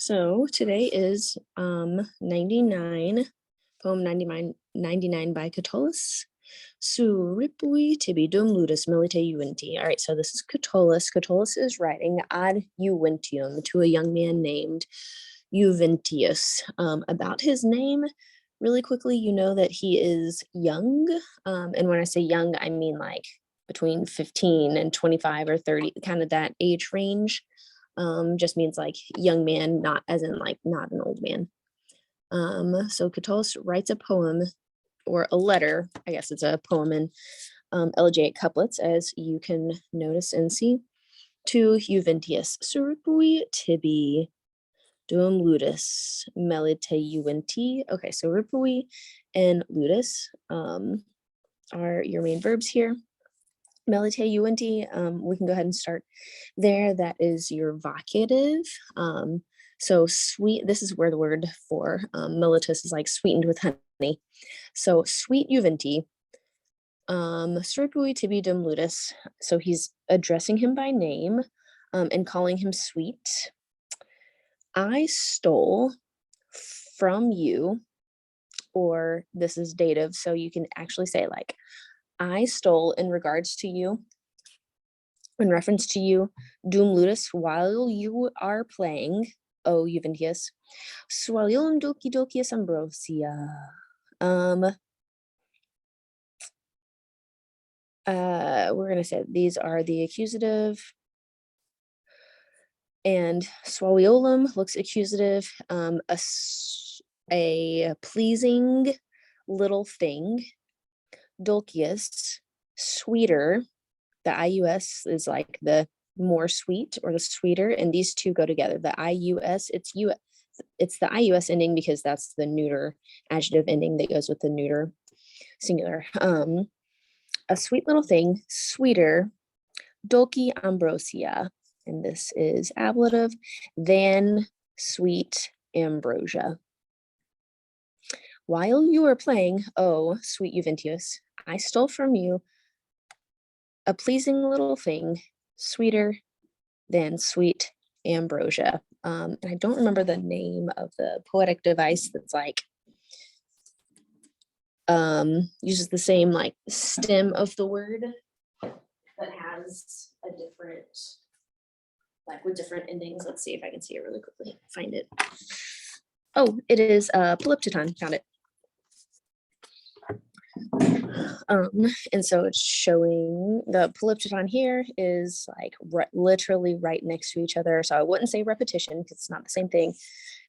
So today is 99, poem 99 by Catullus. Surripui tibidum ludus milite juventi. All right, so this is Catullus. Catullus is writing ad juventium to a young man named Juventius. About his name, really quickly, you know that he is young. And when I say young, I mean like between 15 and 25 or 30, kind of that age range. Just means like young man, not as in like not an old man. So Catullus writes a poem or a letter. I guess it's a poem in elegiac couplets, as you can notice and see, to Juventius. Surripui tibi dum ludus melite juventi. Okay, so ripui and ludus are your main verbs here. Melite juventi, we can go ahead and start there. That is your vocative. So sweet, this is where the word for mellitus is like sweetened with honey. So sweet juventi, Stripui tibidum ludus. So he's addressing him by name and calling him sweet. I stole from you, or this is dative, so you can actually say like, I stole in regards to you, in reference to you, dum ludus, while you are playing, O Juventius, swalium doki dokius ambrosia. We're gonna say these are the accusative, and swaliolum looks accusative, a pleasing little thing. Dulcius, sweeter. The ius is like the more sweet or the sweeter, and these two go together. The ius, it's the ius ending because that's the neuter adjective ending that goes with the neuter singular. A sweet little thing, sweeter, dulci ambrosia, and this is ablative, than sweet ambrosia. While you were playing, oh, sweet Juventius, I stole from you a pleasing little thing, sweeter than sweet ambrosia. And I don't remember the name of the poetic device that's like, uses the same like stem of the word, but has a different, like with different endings. Let's see if I can see it really quickly, find it. Oh, it is polyptyton, found it. And so it's showing the polyptyton here is like literally right next to each other. So I wouldn't say repetition because it's not the same thing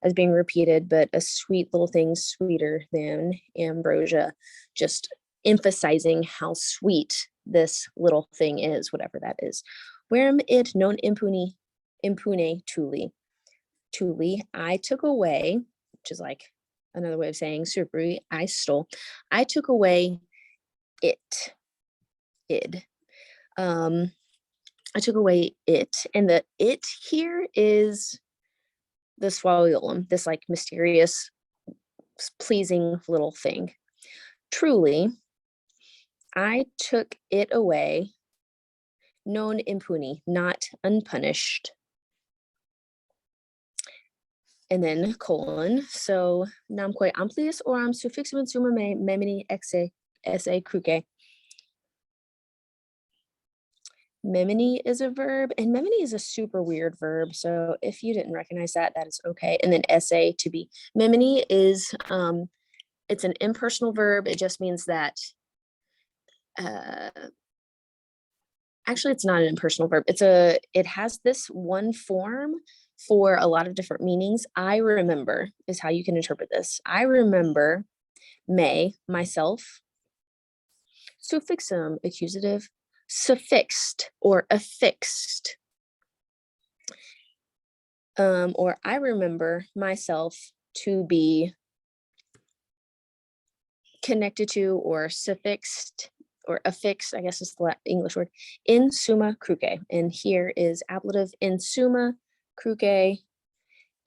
as being repeated, but a sweet little thing, sweeter than ambrosia, just emphasizing how sweet this little thing is, whatever that is. Verum it non impune tuli. Tuli, I took away, which is like another way of saying surpri, I stole. I took away it. I took away it, and the it here is the swaliolum, this like mysterious, pleasing little thing. Truly, I took it away, non impuni, not unpunished. And then colon, so namque amplius oram suffixum in summa memini esse cruce. Memini is a verb, and memini is a super weird verb. So if you didn't recognize that, that is okay. And then essay to be. Memini is, it's an impersonal verb. It just means that, actually it's not an impersonal verb. It has this one form for a lot of different meanings. I remember is how you can interpret this. I remember, myself. Suffixum, accusative. Suffixed or affixed. Or I remember myself to be connected to or suffixed or affixed, I guess is the English word, in summa cruce. And here is ablative in summa cruce,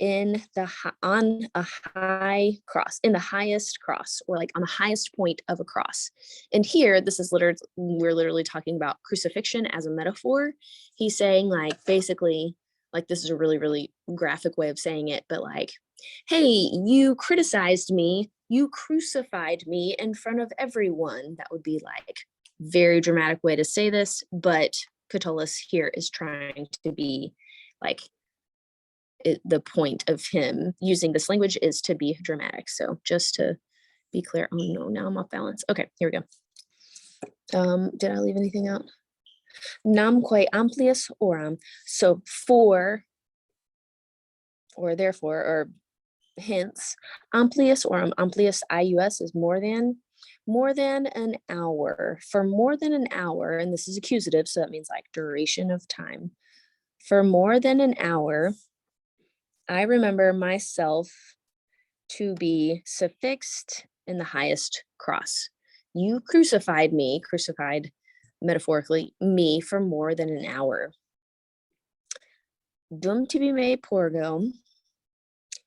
on a high cross, in the highest cross, or like on the highest point of a cross. And here, this is we're literally talking about crucifixion as a metaphor. He's saying like, basically, like, this is a really, really graphic way of saying it, but like, hey, you criticized me, you crucified me in front of everyone. That would be like very dramatic way to say this, but Catullus here is trying to be like, the point of him using this language is to be dramatic. So just to be clear, oh no, now I'm off balance. Okay, here we go. Did I leave anything out? Namque amplius oram. So for, or therefore, or hence, amplius oram. Amplius ius is more than an hour. For more than an hour, and this is accusative, so that means like duration of time. For more than an hour, I remember myself to be suffixed in the highest cross. You crucified me, crucified metaphorically, me for more than an hour. Dum tibi me porgo,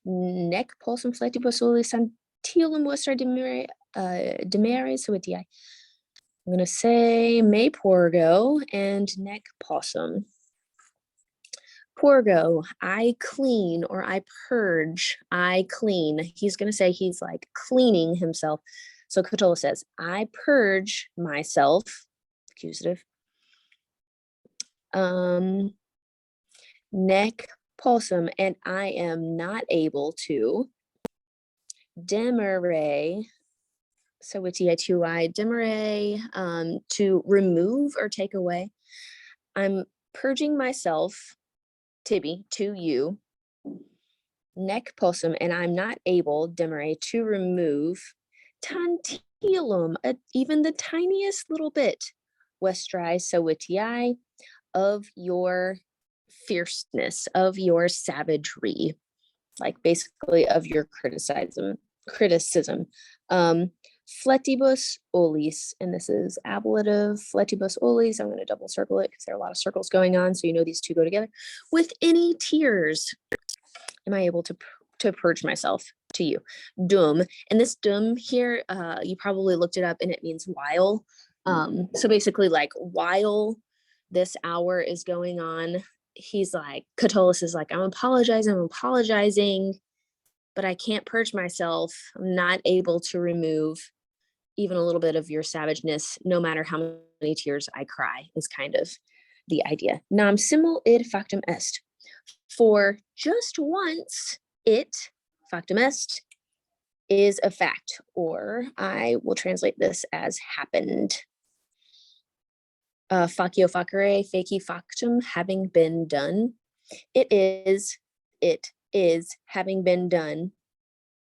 nec pulsum fletibus soli santilum vestra demere suitiae. I'm going to say me porgo and nec possum. Porgo, I clean, or I purge, I clean. He's going to say he's like cleaning himself. So Catullus says, I purge myself, accusative. Nec possum, and I am not able to. Demere, so with TI2I, demere, to remove or take away. I'm purging myself, tibi, to you. Nec possum, and I'm not able, demere, to remove tantilum, even the tiniest little bit, vestrae suitiae, of your fierceness, of your savagery, like basically of your criticism. Fletibus olis, and this is ablative, fletibus olis. I'm going to double circle it because there are a lot of circles going on, so you know these two go together. With any tears, am I able to purge myself to you? Dum, and this dum here, you probably looked it up, and it means while. So basically, like, while this hour is going on, he's like, Catullus is like, I'm apologizing, but I can't purge myself. I'm not able to remove even a little bit of your savageness, no matter how many tears I cry, is kind of the idea. Nam simul id factum est. For just once, it, factum est, is a fact, or I will translate this as happened. Facio facere, facie factum, having been done. It is having been done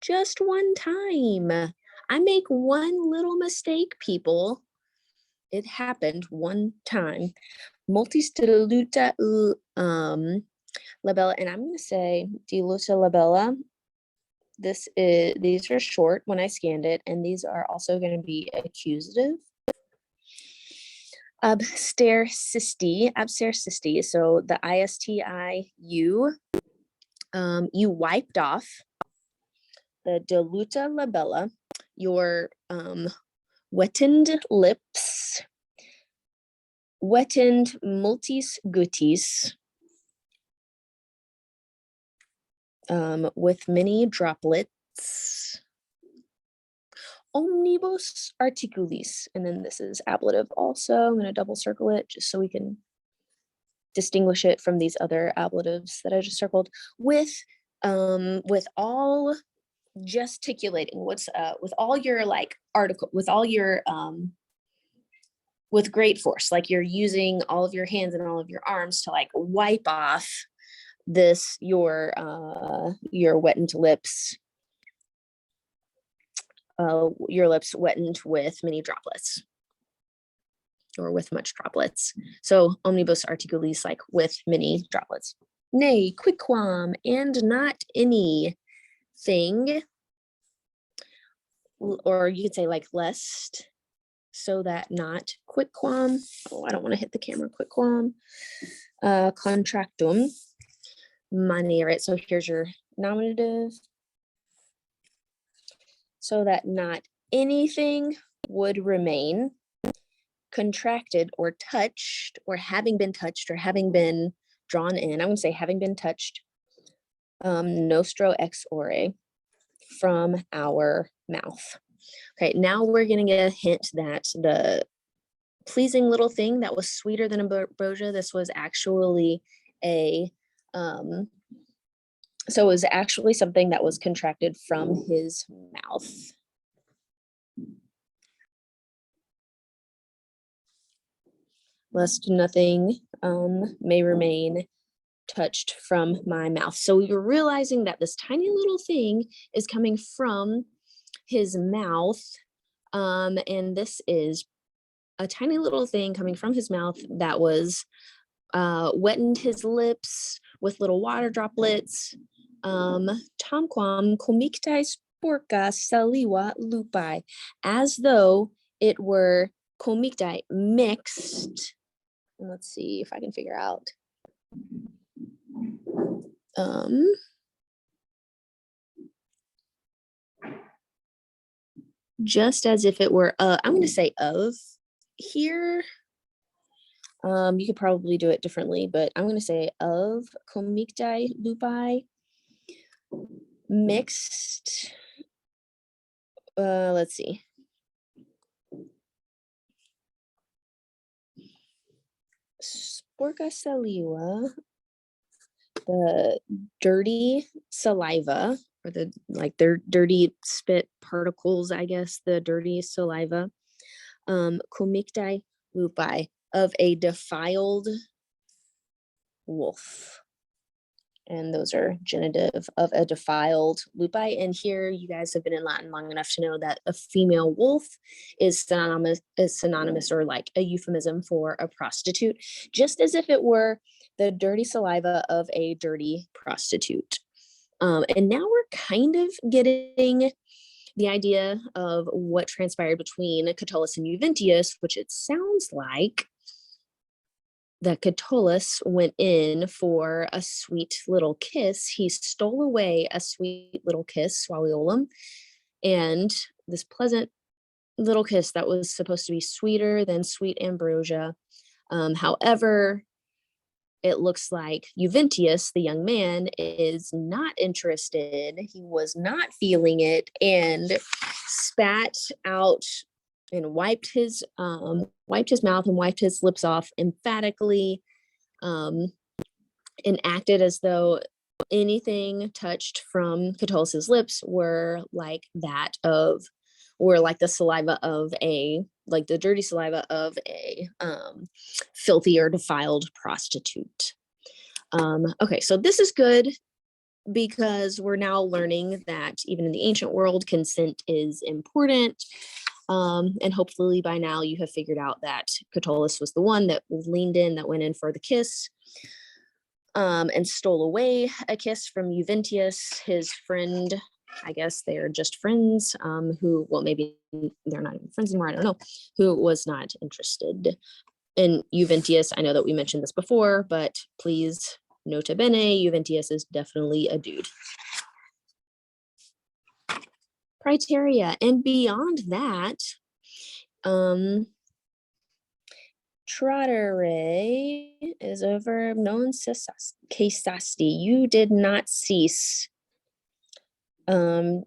just one time. I make one little mistake, people. It happened one time. Multis diluta labella, and I'm going to say diluta labella. These are short when I scanned it, and these are also going to be accusative. Abstercisti, so the ISTIU, you wiped off. The diluta labella, your wettened lips, wettened multis gutis, with many droplets. Omnibus articulis, and then this is ablative also. I'm going to double circle it just so we can distinguish it from these other ablatives that I just circled. With all gesticulating, with all your like article, with all your with great force, like you're using all of your hands and all of your arms to like wipe off this your wettened lips. Your lips wettened with many droplets, or with much droplets. So omnibus articulis, like with many droplets. Nay, quicquam, and not anything, or you could say like lest, so that not, quicquam. Oh, I don't want to hit the camera. Quicquam, contractum manere. So here's your nominative. So that not anything would remain contracted or touched, or having been touched, or having been drawn in, I'm going to say having been touched, nostro ex ore, from our mouth. Okay, now we're going to get a hint that the pleasing little thing that was sweeter than ambrosia, this was actually a, so it was actually something that was contracted from his mouth. Lest nothing may remain touched from my mouth. So you're realizing that this tiny little thing is coming from his mouth. And this is a tiny little thing coming from his mouth that was wetted his lips with little water droplets. Tamquam comictae sporca saliva lupi, as though it were comictae mixed. Let's see if I can figure out. Just as if it were, I'm going to say of here. You could probably do it differently, but I'm going to say of comictae lupi mixed. Let's see. Sporca saliva, the dirty saliva, or the their dirty spit particles, I guess, the dirty saliva. Comictae lupi, of a defiled wolf. And those are genitive of a defiled lupi. And here you guys have been in Latin long enough to know that a female wolf is synonymous or like a euphemism for a prostitute, just as if it were the dirty saliva of a dirty prostitute. And now we're kind of getting the idea of what transpired between Catullus and Juventius, which it sounds like that Catullus went in for a sweet little kiss. He stole away a sweet little kiss, suaviolum, and this pleasant little kiss that was supposed to be sweeter than sweet ambrosia. However, it looks like Juventius, the young man, is not interested. He was not feeling it and spat out and wiped his mouth and wiped his lips off emphatically, and acted as though anything touched from Catullus's lips were like the saliva of like the dirty saliva of a filthy or defiled prostitute. Okay, so this is good because we're now learning that even in the ancient world, consent is important. And hopefully by now you have figured out that Catullus was the one that leaned in, that went in for the kiss, and stole away a kiss from Juventius, his friend. I guess they are just friends, who, well, maybe they're not even friends anymore, I don't know, who was not interested in Juventius. I know that we mentioned this before, but please, nota bene, Juventius is definitely a dude. Criteria, and beyond that, trottere is a verb, non cessasti, you did not cease. Beyond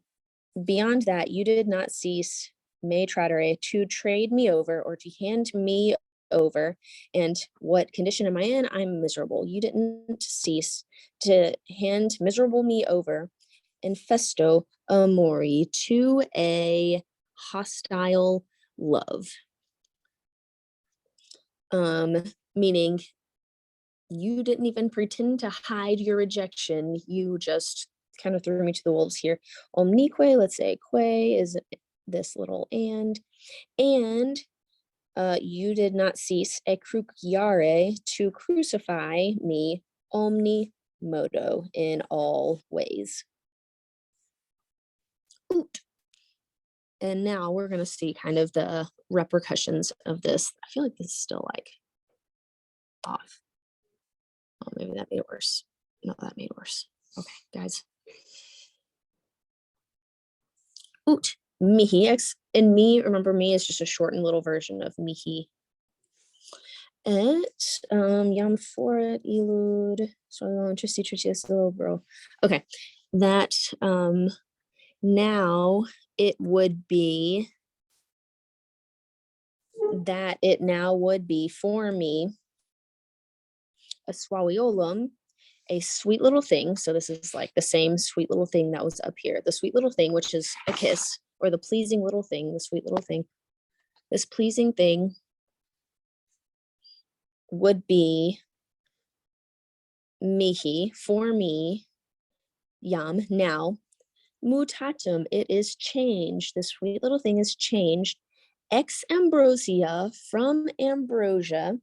that, you did not cease, me trottere, to trade me over or to hand me over. And what condition am I in? I'm miserable. You didn't cease to hand miserable me over, infesto amori, to a hostile love. Meaning you didn't even pretend to hide your rejection. You just kind of threw me to the wolves here. Omnique, let's say que is this little and you did not cease e cruciare, to crucify me, omni modo, in all ways. Oot. And now we're going to see kind of the repercussions of this. I feel like this is still like off. Oh, maybe that made it worse. No, that made it worse. Okay, guys. Oot. Mihi, and me, remember me is just a shortened little version of mihi. Et, Yam Foret, Elud, Soil, Tristy, Tritius, little bro. Okay, that, now it would be for me a swawiolum, a sweet little thing. So this is like the same sweet little thing that was up here. The sweet little thing, which is a kiss, or the pleasing little thing, the sweet little thing. This pleasing thing would be mihi, for me, yam, now. Mutatum, it is changed. This sweet little thing is changed. Ex ambrosia, from ambrosia,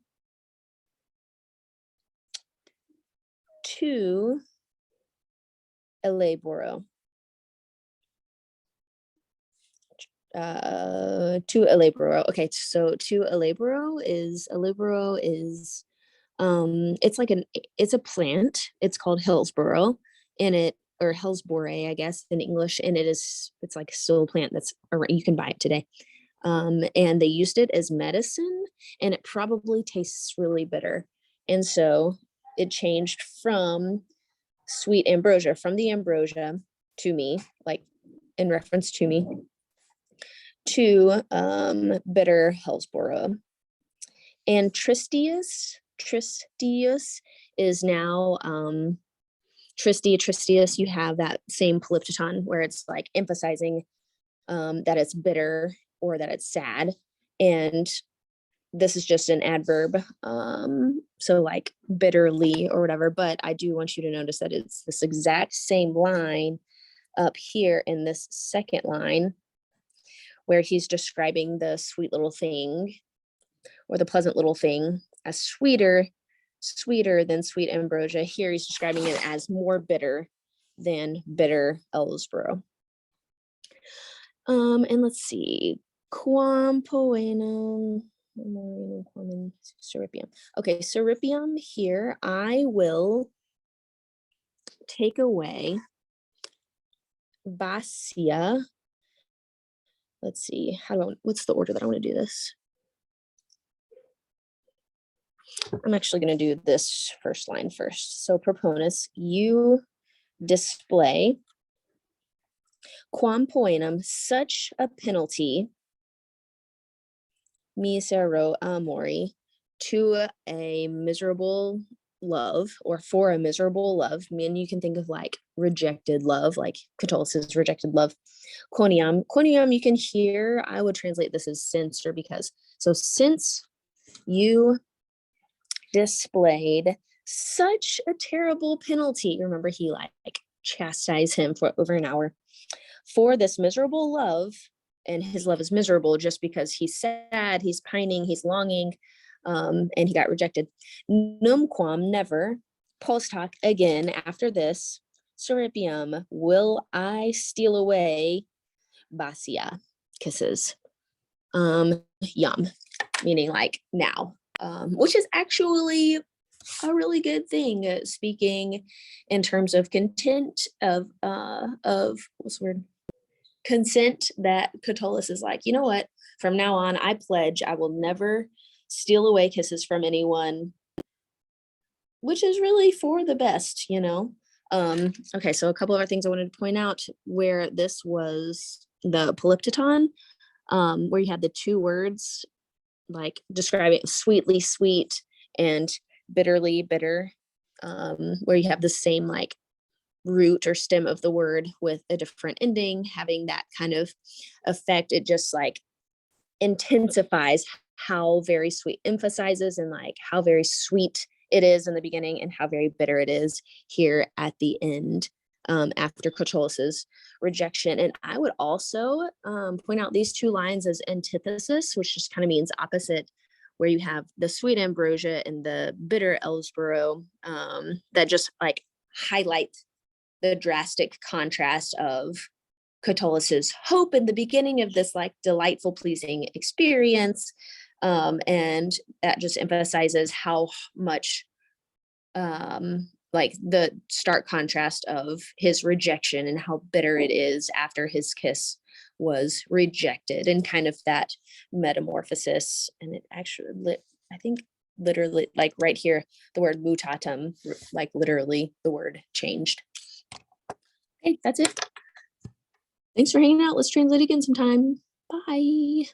to elaboro. To elaboro. Okay, so to elaboro is it's a plant. It's called Hillsborough, and or Hillsborough, I guess, in English, and it's like a still plant that's you can buy it today. And they used it as medicine, and it probably tastes really bitter. And so it changed from sweet ambrosia, from the ambrosia to me, like in reference to me, to bitter Hillsborough. And Tristius is now Tristius, you have that same polyptoton where it's like emphasizing that it's bitter or that it's sad. And this is just an adverb. So like bitterly or whatever, but I do want you to notice that it's this exact same line up here in this second line where he's describing the sweet little thing or the pleasant little thing as sweeter than sweet ambrosia. Here he's describing it as more bitter than bitter Ellsborough. And let's see, quam poenum, Siripium. Okay, Siripium here, I will take away Basia. Let's see, what's the order that I want to do this? I'm actually going to do this first line first. So proponus, you display quam poenum, such a penalty, misero amori, to a miserable love, or for a miserable love. I mean, you can think of like rejected love, like Catullus's rejected love. Quoniam, you can hear, I would translate this as since or because. So since you displayed such a terrible penalty, remember he like chastised him for over an hour for this miserable love, and his love is miserable just because he's sad, he's pining, he's longing, and he got rejected. Numquam, never, post hoc, again, after this, Siripium, will I steal away Basia, kisses, yum, meaning like now, which is actually a really good thing, speaking in terms of content of what's the word? Consent, that Catullus is like, you know what, from now on, I pledge I will never steal away kisses from anyone, which is really for the best, you know. Okay, so a couple other things I wanted to point out where this was the polyptoton, where you had the two words like describing sweetly sweet and bitterly bitter, where you have the same like root or stem of the word with a different ending, having that kind of effect. It just like intensifies how very sweet, emphasizes and like how very sweet it is in the beginning and how very bitter it is here at the end, after Catullus's rejection. And I would also point out these two lines as antithesis, which just kind of means opposite, where you have the sweet ambrosia and the bitter Ellsborough, that just like highlight the drastic contrast of Catullus's hope in the beginning of this like delightful, pleasing experience, and that just emphasizes how much like the stark contrast of his rejection and how bitter it is after his kiss was rejected, and kind of that metamorphosis. And it actually, I think literally, like right here, the word mutatum, like literally the word changed. Okay, that's it. Thanks for hanging out. Let's translate again sometime. Bye.